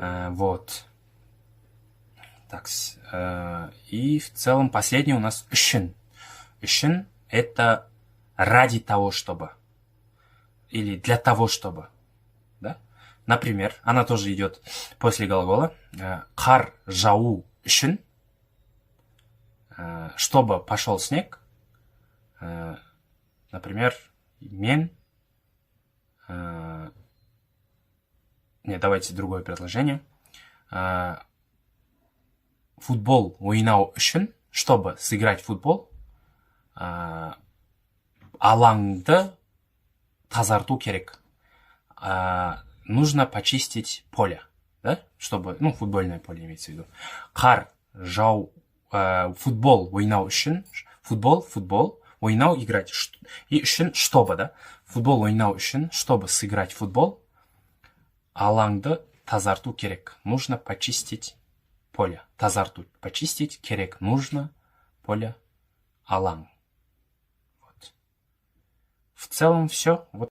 Вот. Так, и в целом последний у нас үшін. Үшін – это ради того, чтобы. Или для того, чтобы. Да? Например, она тоже идет после глагола. Қар жауу үшін. Чтобы пошел снег. Например, мен... Нет, давайте другое предложение. Футбол ойнау үшін, чтобы сыграть в футбол, алаңды тазарту керек. Нужно почистить поле, да? Чтобы, футбольное поле имеется в виду. Қар жау, футбол ойнау үшін, футбол, ойнау играть. И үшін, чтобы, да? Футбол ойнау үшін, чтобы сыграть в футбол, алаңды тазарту керек. Нужно почистить поле. Тазарту. Почистить керек. Нужно поле. Алаң. Вот. В целом все. Вот.